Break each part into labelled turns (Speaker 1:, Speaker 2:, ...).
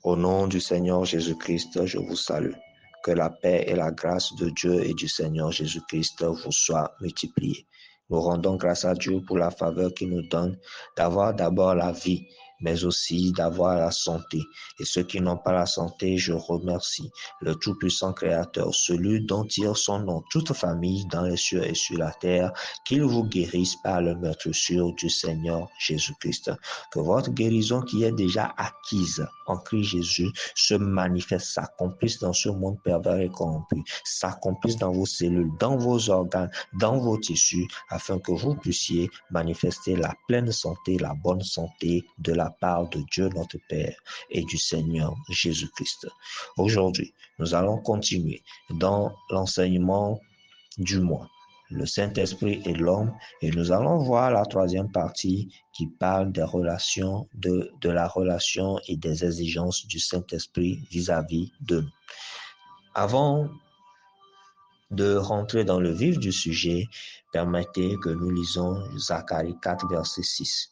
Speaker 1: Au nom du Seigneur Jésus-Christ, je vous salue. Que la paix et la grâce de Dieu et du Seigneur Jésus-Christ vous soient multipliées. Nous rendons grâce à Dieu pour la faveur qu'il nous donne d'avoir d'abord la vie, mais aussi d'avoir la santé. Et ceux qui n'ont pas la santé, je remercie le Tout-Puissant Créateur, celui dont tire son nom toute famille dans les cieux et sur la terre, qu'il vous guérisse par le meurtrissure du Seigneur Jésus-Christ. Que votre guérison qui est déjà acquise en Christ Jésus se manifeste, s'accomplisse dans ce monde pervers et corrompu, s'accomplisse dans vos cellules, dans vos organes, dans vos tissus, afin que vous puissiez manifester la pleine santé, la bonne santé de la part de Dieu notre Père et du Seigneur Jésus-Christ. Aujourd'hui, nous allons continuer dans l'enseignement du mois, le Saint-Esprit et l'homme, et nous allons voir la troisième partie qui parle des relations, de la relation et des exigences du Saint-Esprit vis-à-vis de nous. Avant de rentrer dans le vif du sujet, permettez que nous lisons Zacharie 4, verset 6,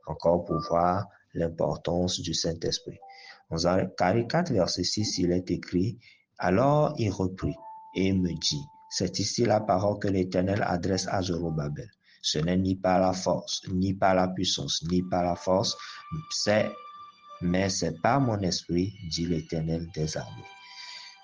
Speaker 1: encore pour voir l'importance du Saint-Esprit. Dans Zacharie 4, verset 6, il est écrit, « Alors il reprit et me dit, c'est ici la parole que l'Éternel adresse à Zorobabel. Ce n'est ni par la force, ni par la puissance, ni par la force, mais c'est par mon esprit, dit l'Éternel des armées. »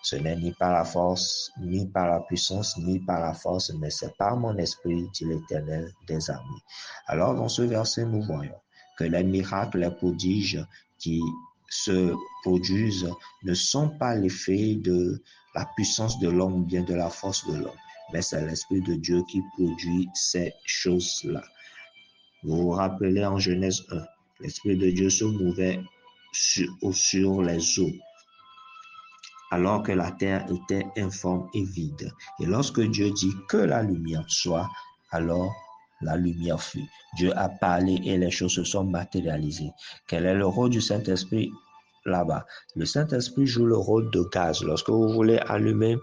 Speaker 1: Ce n'est ni par la force, ni par la puissance, ni par la force, mais c'est par mon esprit, dit l'Éternel des armées. Alors, dans ce verset, nous voyons que les miracles, les prodiges qui se produisent ne sont pas l'effet de la puissance de l'homme ou bien de la force de l'homme, mais c'est l'Esprit de Dieu qui produit ces choses-là. Vous vous rappelez en Genèse 1, l'Esprit de Dieu se mouvait sur les eaux, alors que la terre était informe et vide. Et lorsque Dieu dit que la lumière soit, alors la lumière fut. Dieu a parlé et les choses se sont matérialisées. Quel est le rôle du Saint-Esprit là-bas? Le Saint-Esprit joue le rôle de gaz. Lorsque vous voulez allumer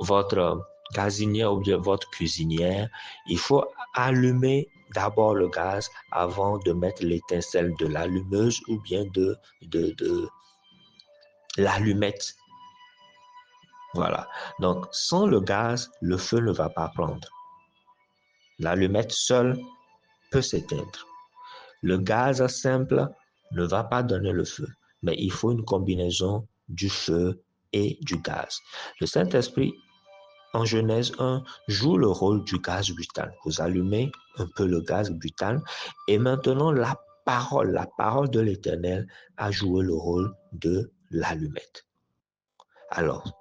Speaker 1: votre gazinière ou bien votre cuisinière, il faut allumer d'abord le gaz avant de mettre l'étincelle de l'allumeuse ou bien de l'allumette. Voilà. Donc, sans le gaz, le feu ne va pas prendre. L'allumette seule peut s'éteindre. Le gaz simple ne va pas donner le feu, mais il faut une combinaison du feu et du gaz. Le Saint-Esprit, en Genèse 1, joue le rôle du gaz butane. Vous allumez un peu le gaz butane et maintenant la parole de l'Éternel a joué le rôle de l'allumette. Alors,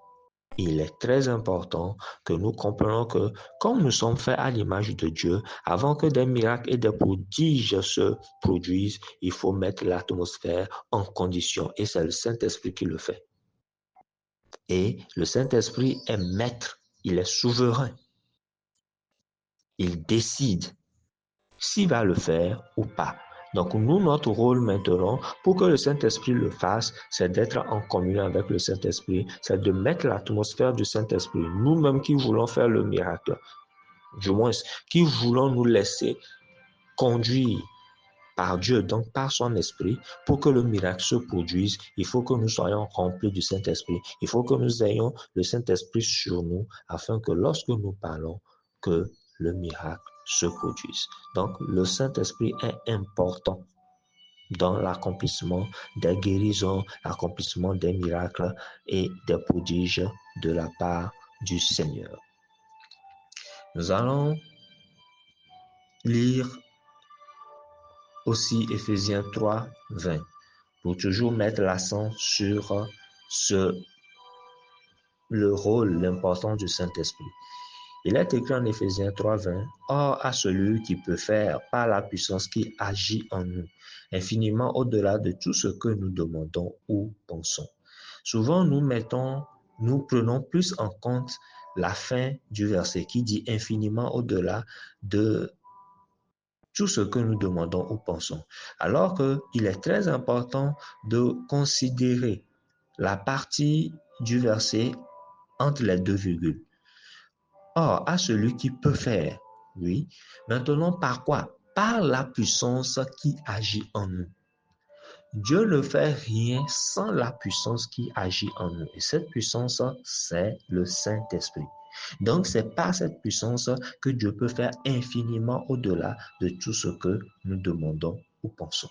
Speaker 1: il est très important que nous comprenions que comme nous sommes faits à l'image de Dieu, avant que des miracles et des prodiges se produisent, il faut mettre l'atmosphère en condition et c'est le Saint-Esprit qui le fait. Et le Saint-Esprit est maître, il est souverain. Il décide s'il va le faire ou pas. Donc nous, notre rôle maintenant, pour que le Saint-Esprit le fasse, c'est d'être en communion avec le Saint-Esprit, c'est de mettre l'atmosphère du Saint-Esprit. Nous-mêmes qui voulons faire le miracle, du moins, qui voulons nous laisser conduire par Dieu, donc par son esprit, pour que le miracle se produise, il faut que nous soyons remplis du Saint-Esprit. Il faut que nous ayons le Saint-Esprit sur nous, afin que lorsque nous parlons, que le miracle se produise. Donc, le Saint-Esprit est important dans l'accomplissement des guérisons, l'accomplissement des miracles et des prodiges de la part du Seigneur. Nous allons lire aussi Éphésiens 3, 20, pour toujours mettre l'accent sur le rôle, l'importance du Saint-Esprit. Il est écrit en Éphésiens 3, 20, « Or à celui qui peut faire par la puissance qui agit en nous, infiniment au-delà de tout ce que nous demandons ou pensons. » Souvent, nous prenons plus en compte la fin du verset qui dit « infiniment au-delà de tout ce que nous demandons ou pensons ». Alors qu'il est très important de considérer la partie du verset entre les deux virgules. Or, à celui qui peut faire, oui. Maintenant, par quoi? Par la puissance qui agit en nous. Dieu ne fait rien sans la puissance qui agit en nous. Et cette puissance, c'est le Saint-Esprit. Donc, c'est par cette puissance que Dieu peut faire infiniment au-delà de tout ce que nous demandons ou pensons.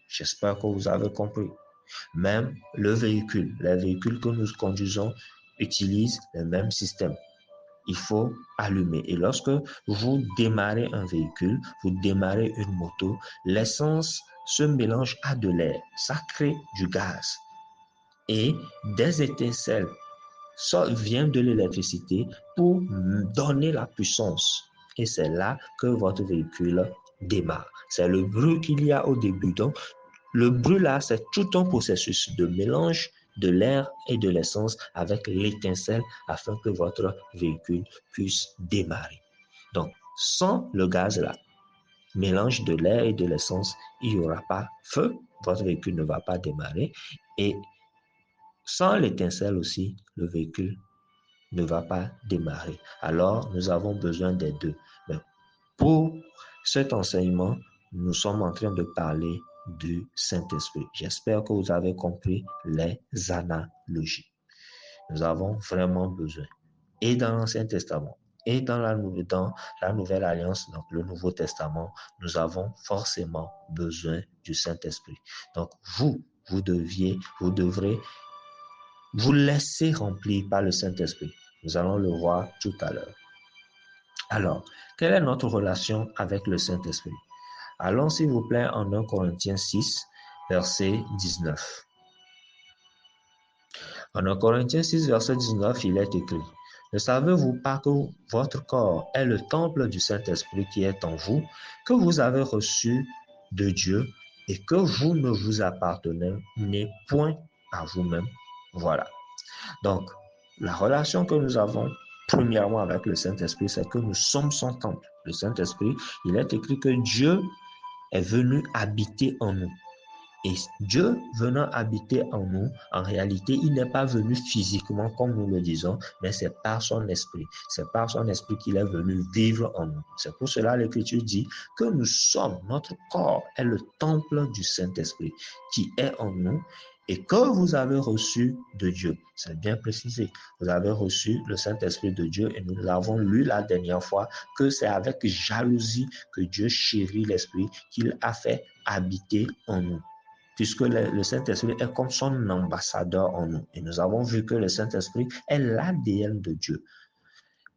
Speaker 1: J'espère que vous avez compris. Même les véhicules que nous conduisons utilisent le même système. Il faut allumer. Et lorsque vous démarrez un véhicule, vous démarrez une moto, l'essence se mélange à de l'air. Ça crée du gaz. Et des étincelles viennent de l'électricité pour donner la puissance. Et c'est là que votre véhicule démarre. C'est le bruit qu'il y a au début. Donc, le bruit là, c'est tout un processus de mélange de l'air et de l'essence avec l'étincelle afin que votre véhicule puisse démarrer. Donc, sans le gaz là, mélange de l'air et de l'essence, il n'y aura pas feu, votre véhicule ne va pas démarrer. Et sans l'étincelle aussi, le véhicule ne va pas démarrer. Alors, nous avons besoin des deux. Mais pour cet enseignement, nous sommes en train de parler du Saint-Esprit. J'espère que vous avez compris les analogies. Nous avons vraiment besoin, et dans l'Ancien Testament, et dans la Nouvelle Alliance, donc le Nouveau Testament, nous avons forcément besoin du Saint-Esprit. Donc, vous devrez vous laisser remplir par le Saint-Esprit. Nous allons le voir tout à l'heure. Alors, quelle est notre relation avec le Saint-Esprit? Allons s'il vous plaît en 1 Corinthiens 6, verset 19. En 1 Corinthiens 6, verset 19, il est écrit: Ne savez-vous pas que votre corps est le temple du Saint-Esprit qui est en vous, que vous avez reçu de Dieu et que vous ne vous appartenez point à vous-même? Voilà. Donc, la relation que nous avons premièrement avec le Saint-Esprit, c'est que nous sommes son temple. Le Saint-Esprit, il est écrit que Dieu est venu habiter en nous. Et Dieu venant habiter en nous, en réalité, il n'est pas venu physiquement comme nous le disons, mais c'est par son esprit. C'est par son esprit qu'il est venu vivre en nous. C'est pour cela que l'Écriture dit que nous sommes, notre corps est le temple du Saint-Esprit qui est en nous et que vous avez reçu de Dieu. C'est bien précisé. Vous avez reçu le Saint-Esprit de Dieu et nous l'avons lu la dernière fois que c'est avec jalousie que Dieu chérit l'Esprit qu'il a fait habiter en nous. Puisque le Saint-Esprit est comme son ambassadeur en nous. Et nous avons vu que le Saint-Esprit est l'ADN de Dieu.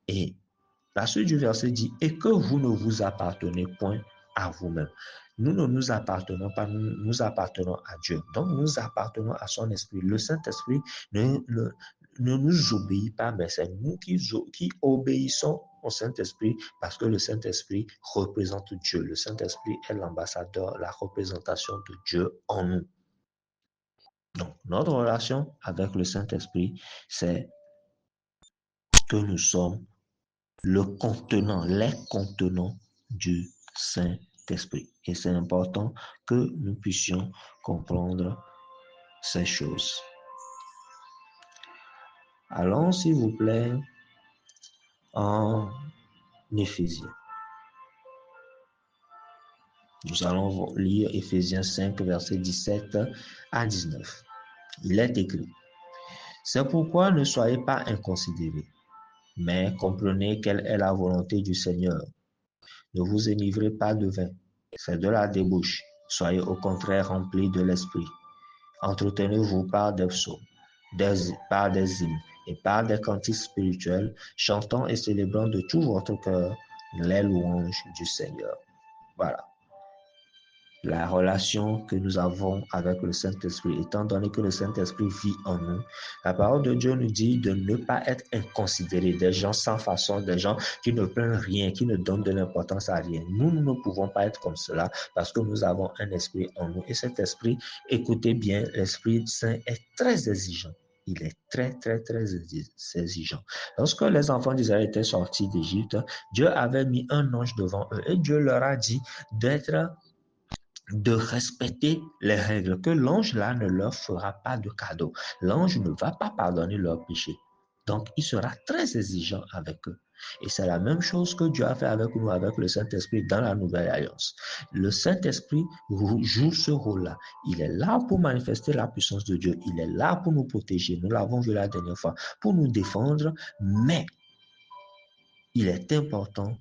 Speaker 1: Et la suite du verset dit, et que vous ne vous appartenez point à vous-même. Nous ne nous appartenons pas, nous appartenons à Dieu. Donc nous appartenons à son esprit. Le Saint-Esprit ne nous obéit pas, mais c'est nous qui obéissons au Saint-Esprit parce que le Saint-Esprit représente Dieu. Le Saint-Esprit est l'ambassadeur, la représentation de Dieu en nous. Donc, notre relation avec le Saint-Esprit, c'est que nous sommes les contenants du Saint-Esprit. Et c'est important que nous puissions comprendre ces choses. Allons, s'il vous plaît, en Éphésiens. Nous allons lire Éphésiens 5, versets 17 à 19. Il est écrit: C'est pourquoi ne soyez pas inconsidérés, mais comprenez quelle est la volonté du Seigneur. Ne vous enivrez pas de vin, c'est de la débauche. Soyez au contraire remplis de l'esprit. Entretenez-vous par des psaumes, par des hymnes et par des cantiques spirituels, chantant et célébrant de tout votre cœur les louanges du Seigneur. Voilà. La relation que nous avons avec le Saint-Esprit, étant donné que le Saint-Esprit vit en nous, la parole de Dieu nous dit de ne pas être inconsidérés, des gens sans façon, des gens qui ne prennent rien, qui ne donnent de l'importance à rien. Nous ne pouvons pas être comme cela parce que nous avons un esprit en nous. Et cet esprit, écoutez bien, l'Esprit Saint est très exigeant. Il est très, très, très exigeant. Lorsque les enfants d'Israël étaient sortis d'Égypte, Dieu avait mis un ange devant eux et Dieu leur a dit de respecter les règles, que l'ange là ne leur fera pas de cadeau. L'ange ne va pas pardonner leurs péchés. Donc, il sera très exigeant avec eux. Et c'est la même chose que Dieu a fait avec nous, avec le Saint-Esprit dans la Nouvelle Alliance. Le Saint-Esprit joue ce rôle-là. Il est là pour manifester la puissance de Dieu. Il est là pour nous protéger. Nous l'avons vu la dernière fois, pour nous défendre. Mais il est important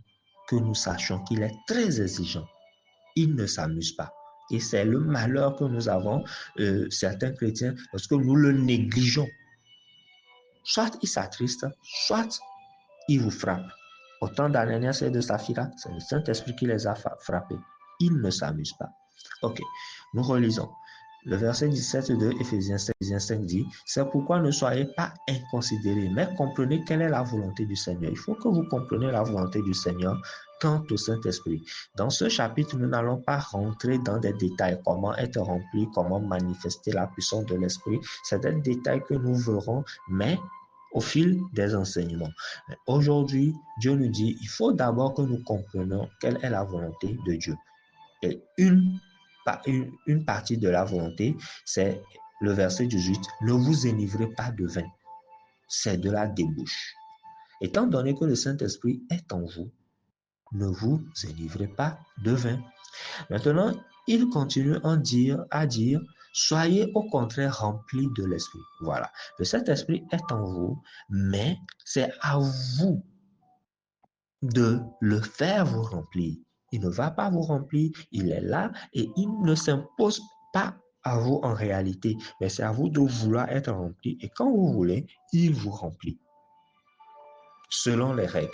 Speaker 1: que nous sachions qu'il est très exigeant. Il ne s'amuse pas. Et c'est le malheur que nous avons, certains chrétiens, lorsque nous le négligeons. Soit il s'attriste, soit il vous frappe. Autant d'Ananias et de Saphira, c'est le Saint-Esprit qui les a frappés. Il ne s'amuse pas. Ok, nous relisons. Le verset 17 de Éphésiens 5 dit, c'est pourquoi ne soyez pas inconsidérés, mais comprenez quelle est la volonté du Seigneur. Il faut que vous compreniez la volonté du Seigneur quant au Saint-Esprit. Dans ce chapitre, nous n'allons pas rentrer dans des détails, comment être rempli, comment manifester la puissance de l'Esprit. C'est des détails que nous verrons, mais au fil des enseignements. Aujourd'hui, Dieu nous dit, il faut d'abord que nous comprenions quelle est la volonté de Dieu. Et une partie de la volonté, c'est le verset 18, ne vous enivrez pas de vin. C'est de la débauche. Étant donné que le Saint-Esprit est en vous, ne vous enivrez pas de vin. Maintenant, il continue à dire, soyez au contraire remplis de l'Esprit. Voilà. Le Saint-Esprit est en vous, mais c'est à vous de le faire vous remplir. Il ne va pas vous remplir, il est là et il ne s'impose pas à vous en réalité, mais c'est à vous de vouloir être rempli et quand vous voulez, il vous remplit. Selon les règles.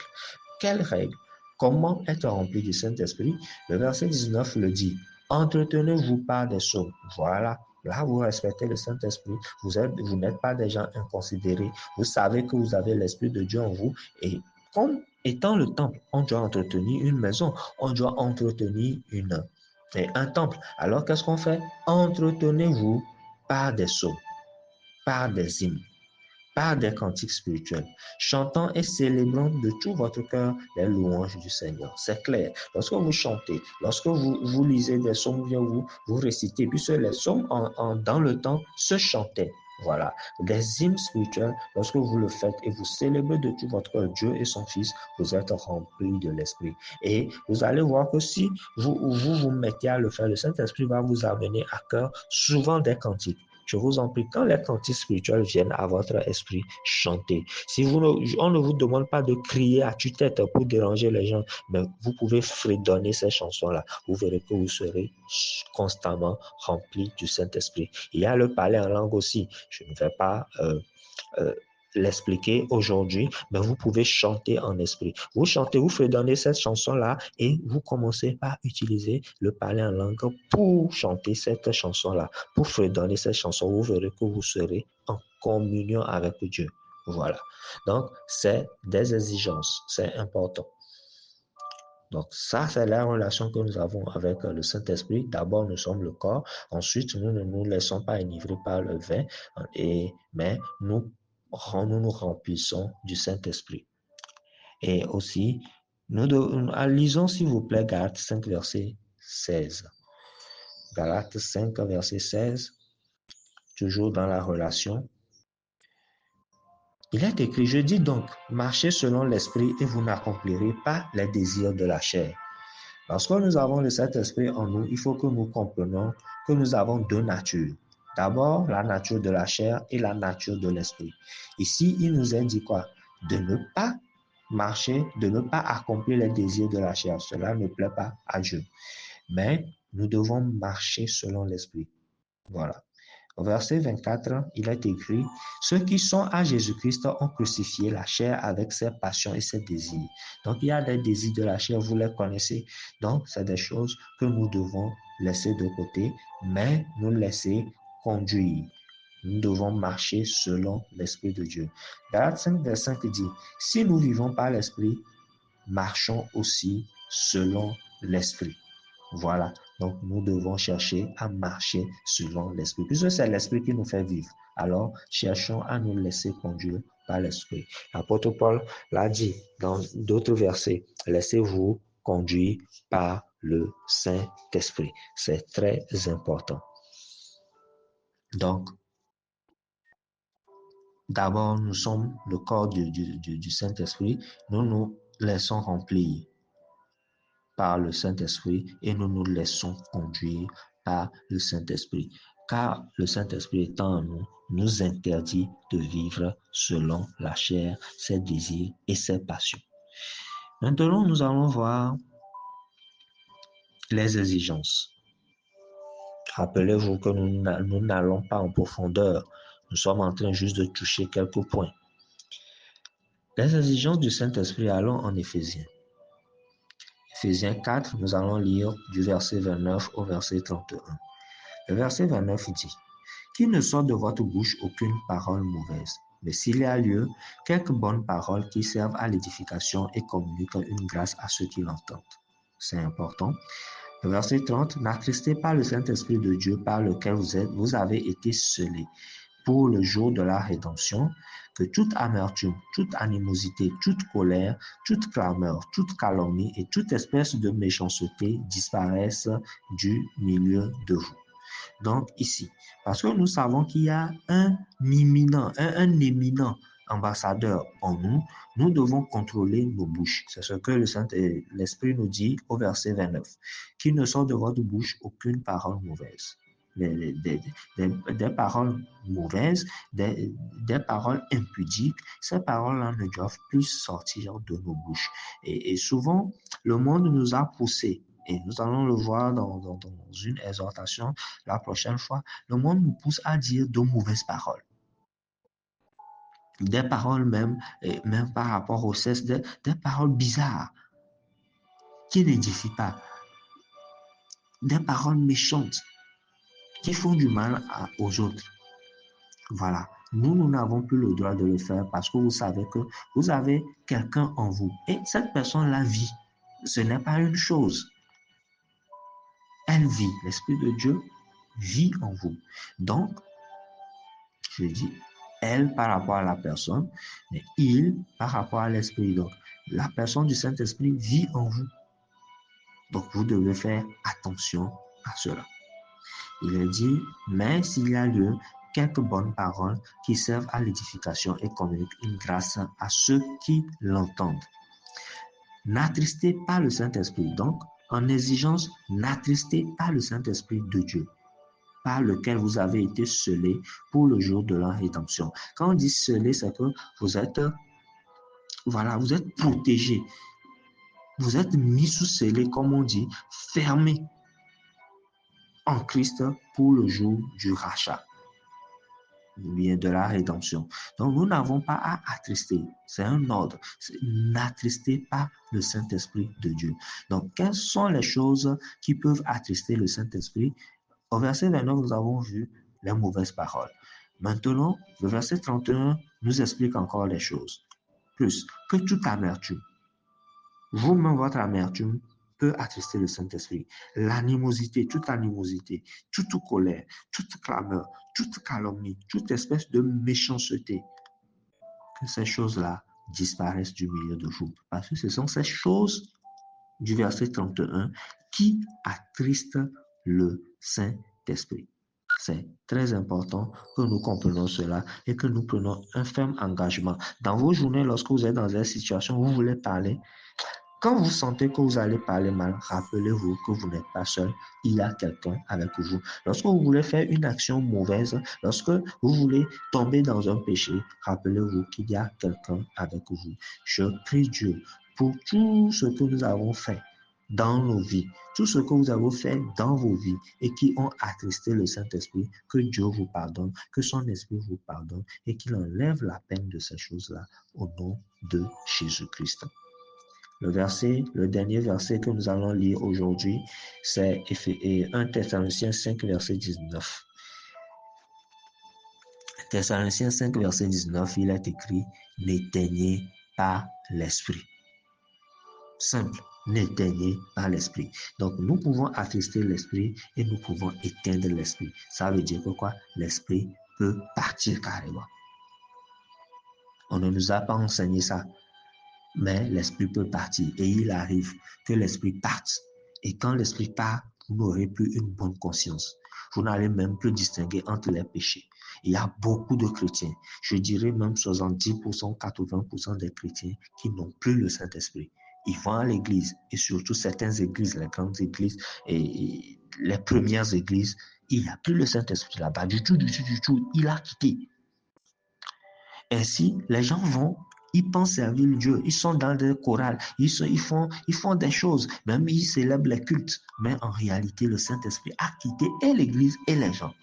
Speaker 1: Quelles règles? Comment être rempli du Saint-Esprit? Le verset 19 le dit. Entretenez-vous par des psaumes. Voilà. Là, vous respectez le Saint-Esprit. Vous n'êtes pas des gens inconsidérés. Vous savez que vous avez l'Esprit de Dieu en vous. Et comme étant le temple, on doit entretenir une maison. On doit entretenir un temple. Alors, qu'est-ce qu'on fait? Entretenez-vous par des psaumes, par des hymnes, par des cantiques spirituels, chantant et célébrant de tout votre cœur les louanges du Seigneur. C'est clair. Lorsque vous chantez, lorsque vous lisez des psaumes, vous récitez, puisque les psaumes dans le temps se chantaient. Voilà. Des hymnes spirituels, lorsque vous le faites et vous célébrez de tout votre cœur Dieu et son Fils, vous êtes remplis de l'Esprit. Et vous allez voir que si vous mettez à le faire, le Saint-Esprit va vous amener à cœur souvent des cantiques. Je vous en prie, quand les cantiques spirituels viennent à votre esprit, chantez. On ne vous demande pas de crier à tue-tête pour déranger les gens, mais vous pouvez fredonner ces chansons-là. Vous verrez que vous serez constamment rempli du Saint-Esprit. Il y a le parler en langue aussi. Je ne vais pas l'expliquer aujourd'hui, mais vous pouvez chanter en esprit. Vous chantez, vous fredonnez cette chanson-là et vous commencez par utiliser le parler en langue pour chanter cette chanson-là, pour fredonner cette chanson. Vous verrez que vous serez en communion avec Dieu. Voilà. Donc, c'est des exigences. C'est important. Donc, ça, c'est la relation que nous avons avec le Saint-Esprit. D'abord, nous sommes le corps. Ensuite, nous ne nous laissons pas enivrer par le vin, mais nous nous remplissons du Saint-Esprit. Et aussi, lisons s'il vous plaît Galates 5, verset 16. Galates 5, verset 16, toujours dans la relation. Il est écrit, je dis donc, marchez selon l'Esprit et vous n'accomplirez pas les désirs de la chair. Lorsque nous avons le Saint-Esprit en nous, il faut que nous comprenions que nous avons deux natures. D'abord, la nature de la chair et la nature de l'esprit. Ici, il nous est dit quoi? De ne pas marcher, de ne pas accomplir les désirs de la chair. Cela ne plaît pas à Dieu. Mais nous devons marcher selon l'esprit. Voilà. Au verset 24, il est écrit, ceux qui sont à Jésus-Christ ont crucifié la chair avec ses passions et ses désirs. Donc, il y a des désirs de la chair, vous les connaissez. Donc, c'est des choses que nous devons laisser de côté, mais nous laisser conduire. Nous devons marcher selon l'Esprit de Dieu. Galates 5, verset 5 dit, si nous vivons par l'Esprit, marchons aussi selon l'Esprit. Voilà. Donc, nous devons chercher à marcher selon l'Esprit. Puisque c'est l'Esprit qui nous fait vivre. Alors, cherchons à nous laisser conduire par l'Esprit. L'apôtre Paul l'a dit dans d'autres versets. Laissez-vous conduire par le Saint-Esprit. C'est très important. Donc, d'abord nous sommes le corps du Saint-Esprit, nous nous laissons remplir par le Saint-Esprit et nous nous laissons conduire par le Saint-Esprit. Car le Saint-Esprit étant en nous, nous interdit de vivre selon la chair, ses désirs et ses passions. Maintenant, nous allons voir les exigences. Rappelez-vous que nous n'allons pas en profondeur. Nous sommes en train juste de toucher quelques points. Les exigences du Saint-Esprit, allons en Éphésiens. Éphésiens 4, nous allons lire du verset 29 au verset 31. Le verset 29 dit « Qu'il ne sorte de votre bouche aucune parole mauvaise, mais s'il y a lieu, quelques bonnes paroles qui servent à l'édification et communiquent une grâce à ceux qui l'entendent. » C'est important. Le verset 30, « N'attristez pas le Saint-Esprit de Dieu par lequel vous avez été scellés pour le jour de la rédemption, que toute amertume, toute animosité, toute colère, toute clameur, toute calomnie et toute espèce de méchanceté disparaissent du milieu de vous. » Donc ici, parce que nous savons qu'il y a un éminent ambassadeur en nous, nous devons contrôler nos bouches. C'est ce que l'Esprit nous dit au verset 29. Qu'il ne sort de votre bouche aucune parole mauvaise. Des paroles mauvaises, des paroles impudiques, ces paroles-là ne doivent plus sortir de nos bouches. Et souvent, le monde nous a poussés, et nous allons le voir dans une exhortation la prochaine fois, le monde nous pousse à dire de mauvaises paroles. Des paroles même par rapport au sexe, des paroles bizarres qui n'édifient pas, des paroles méchantes qui font du mal aux autres. Voilà. Nous n'avons plus le droit de le faire parce que vous savez que vous avez quelqu'un en vous et cette personne-là vit. Ce n'est pas une chose. Elle vit. L'Esprit de Dieu vit en vous. Donc, je dis elle par rapport à la personne, mais il par rapport à l'Esprit. Donc, la personne du Saint-Esprit vit en vous. Donc, vous devez faire attention à cela. Il est dit, mais s'il y a lieu, quelques bonnes paroles qui servent à l'édification et communiquent une grâce à ceux qui l'entendent. N'attristez pas le Saint-Esprit. Donc, en exigence, n'attristez pas le Saint-Esprit de Dieu, par lequel vous avez été scellés pour le jour de la rédemption. Quand on dit scellé, c'est que vous êtes protégé. Vous êtes mis sous scellé, comme on dit, fermé en Christ pour le jour du rachat, ou bien de la rédemption. Donc, nous n'avons pas à attrister. C'est un ordre. N'attristez pas le Saint-Esprit de Dieu. Donc, quelles sont les choses qui peuvent attrister le Saint-Esprit? Au verset 29, nous avons vu les mauvaises paroles. Maintenant, le verset 31 nous explique encore les choses. Plus que toute amertume. Vous-même, votre amertume peut attrister le Saint-Esprit. L'animosité, toute colère, toute clameur, toute calomnie, toute espèce de méchanceté. Que ces choses-là disparaissent du milieu de vous. Parce que ce sont ces choses du verset 31 qui attristent le Saint-Esprit. C'est très important que nous comprenions cela et que nous prenions un ferme engagement. Dans vos journées, lorsque vous êtes dans une situation où vous voulez parler, quand vous sentez que vous allez parler mal, rappelez-vous que vous n'êtes pas seul, il y a quelqu'un avec vous. Lorsque vous voulez faire une action mauvaise, lorsque vous voulez tomber dans un péché, rappelez-vous qu'il y a quelqu'un avec vous. Je prie Dieu pour tout ce que nous avons fait dans nos vies, tout ce que vous avez fait dans vos vies et qui ont attristé le Saint-Esprit, que Dieu vous pardonne, que son Esprit vous pardonne et qu'il enlève la peine de ces choses-là au nom de Jésus-Christ. Le dernier verset que nous allons lire aujourd'hui, c'est 1 Thessaloniciens 5, verset 19. Thessaloniciens 5, verset 19, il est écrit « N'éteignez pas l'esprit ». Simple, n'éteignez pas l'esprit. Donc, nous pouvons attrister l'esprit et nous pouvons éteindre l'esprit. Ça veut dire que quoi? L'esprit peut partir carrément. On ne nous a pas enseigné ça. Mais l'esprit peut partir et il arrive que l'esprit parte. Et quand l'esprit part, vous n'aurez plus une bonne conscience. Vous n'allez même plus distinguer entre les péchés. Il y a beaucoup de chrétiens, je dirais même 70%, 80% des chrétiens qui n'ont plus le Saint-Esprit. Ils vont à l'église, et surtout certaines églises, les grandes églises et les premières églises, il n'y a plus le Saint-Esprit là-bas, du tout, il a quitté. Ainsi, les gens vont, ils pensent servir Dieu, ils sont dans des chorales, ils font des choses, même ils célèbrent les cultes. Mais en réalité, le Saint-Esprit a quitté et l'église et les gens.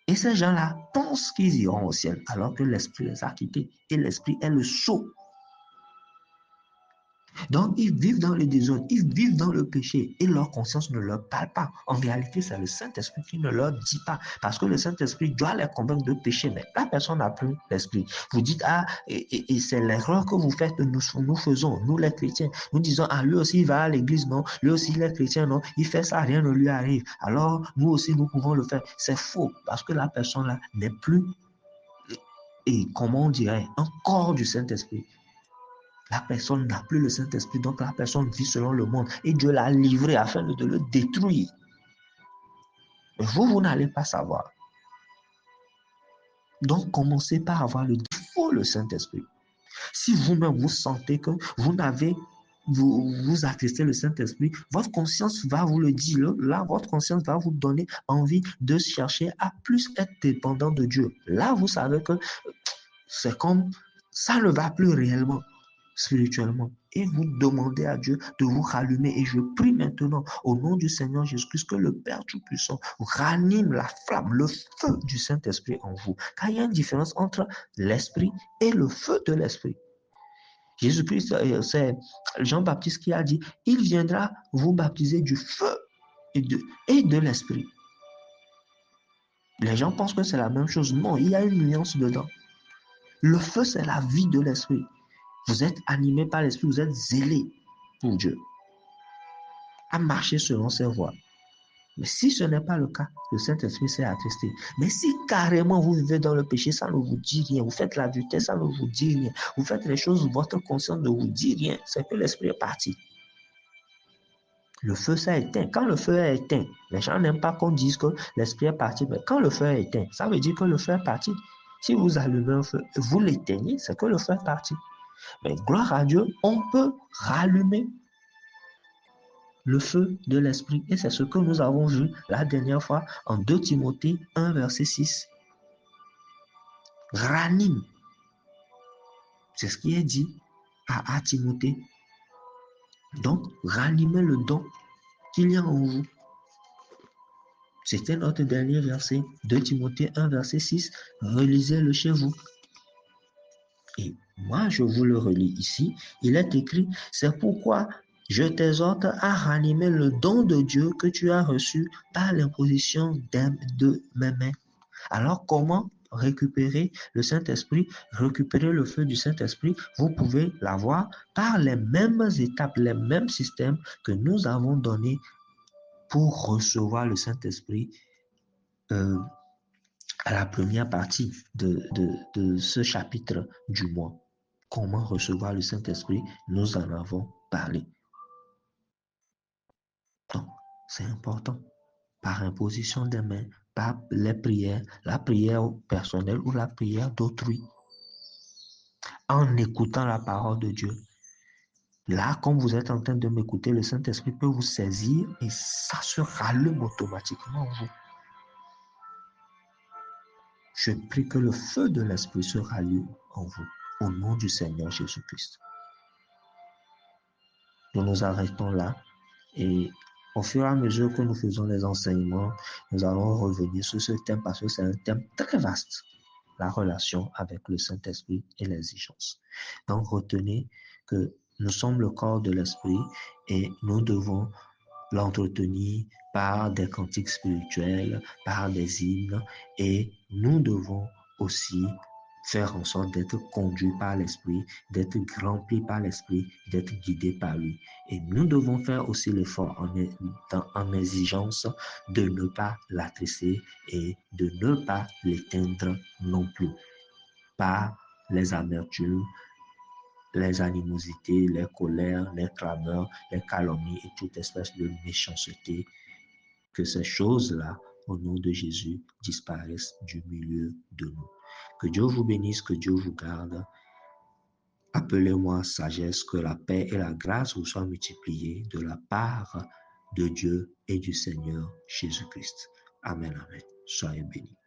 Speaker 1: Et ces gens-là pensent qu'ils iront au ciel, alors que l'Esprit les a quittés. Et l'Esprit est le sceau. Donc, ils vivent dans le désordre, ils vivent dans le péché et leur conscience ne leur parle pas. En réalité, c'est le Saint-Esprit qui ne leur dit pas parce que le Saint-Esprit doit les convaincre de péché, mais la personne n'a plus l'Esprit. Vous dites, ah, et c'est l'erreur que vous faites, nous faisons, nous les chrétiens. Nous disons, ah, lui aussi il va à l'église, non, lui aussi il est chrétien, non, il fait ça, rien ne lui arrive. Alors, nous aussi, nous pouvons le faire. C'est faux parce que la personne-là n'est plus, et comment on dirait, un corps du Saint-Esprit. La personne n'a plus le Saint-Esprit, donc la personne vit selon le monde. Et Dieu l'a livré afin de le détruire. Mais vous n'allez pas savoir. Donc, commencez par avoir le défaut, le Saint-Esprit. Si vous-même vous sentez que vous attestez le Saint-Esprit, votre conscience va vous le dire. Là, votre conscience va vous donner envie de chercher à plus être dépendant de Dieu. Là, vous savez que c'est comme ça ne va plus réellement spirituellement. Et vous demandez à Dieu de vous rallumer. Et je prie maintenant au nom du Seigneur Jésus-Christ que le Père Tout-Puissant ranime la flamme, le feu du Saint-Esprit en vous. Car il y a une différence entre l'Esprit et le feu de l'Esprit. Jésus-Christ, c'est Jean-Baptiste qui a dit, il viendra vous baptiser du feu et de l'Esprit. Les gens pensent que c'est la même chose. Non, il y a une nuance dedans. Le feu, c'est la vie de l'Esprit. Vous êtes animé par l'Esprit, vous êtes zélé pour Dieu, à marcher selon ses voies. Mais si ce n'est pas le cas, le Saint-Esprit s'est attesté. Mais si carrément vous vivez dans le péché, ça ne vous dit rien. Vous faites l'adultère, ça ne vous dit rien. Vous faites les choses, votre conscience ne vous dit rien. C'est que l'Esprit est parti. Le feu s'est éteint. Quand le feu est éteint, les gens n'aiment pas qu'on dise que l'Esprit est parti. Mais quand le feu est éteint, ça veut dire que le feu est parti. Si vous allumez un feu, vous l'éteignez, c'est que le feu est parti. Mais gloire à Dieu, on peut rallumer le feu de l'Esprit. Et c'est ce que nous avons vu la dernière fois en 2 Timothée 1, verset 6. Ranime. C'est ce qui est dit à Timothée. Donc, ranimez le don qu'il y a en vous. C'était notre dernier verset, 2 Timothée 1, verset 6. Relisez-le chez vous. Et moi, je vous le relis ici. Il est écrit, c'est pourquoi je t'exhorte à ranimer le don de Dieu que tu as reçu par l'imposition de mes mains. Alors, comment récupérer le Saint-Esprit, récupérer le feu du Saint-Esprit? Vous pouvez l'avoir par les mêmes étapes, les mêmes systèmes que nous avons donnés pour recevoir le Saint-Esprit à la première partie de ce chapitre du mois. Comment recevoir le Saint-Esprit? Nous en avons parlé. Donc, c'est important. Par imposition des mains, par les prières, la prière personnelle ou la prière d'autrui. En écoutant la parole de Dieu. Là, comme vous êtes en train de m'écouter, le Saint-Esprit peut vous saisir et ça se rallume automatiquement en vous. Je prie que le feu de l'Esprit se rallume en vous, au nom du Seigneur Jésus-Christ. Nous nous arrêtons là et au fur et à mesure que nous faisons les enseignements, nous allons revenir sur ce thème parce que c'est un thème très vaste, la relation avec le Saint-Esprit et l'exigence. Donc retenez que nous sommes le corps de l'Esprit et nous devons l'entretenir par des cantiques spirituels, par des hymnes et nous devons aussi faire en sorte d'être conduits par l'Esprit, d'être remplis par l'Esprit, d'être guidés par lui. Et nous devons faire aussi l'effort en exigence de ne pas l'attrister et de ne pas l'éteindre non plus par les amertumes, les animosités, les colères, les clameurs, les calomnies et toute espèce de méchanceté Que ces choses-là, au nom de Jésus, disparaissent du milieu de nous. Que Dieu vous bénisse, que Dieu vous garde. Appelez-moi sagesse, que la paix et la grâce vous soient multipliées de la part de Dieu et du Seigneur Jésus-Christ. Amen, amen. Soyez bénis.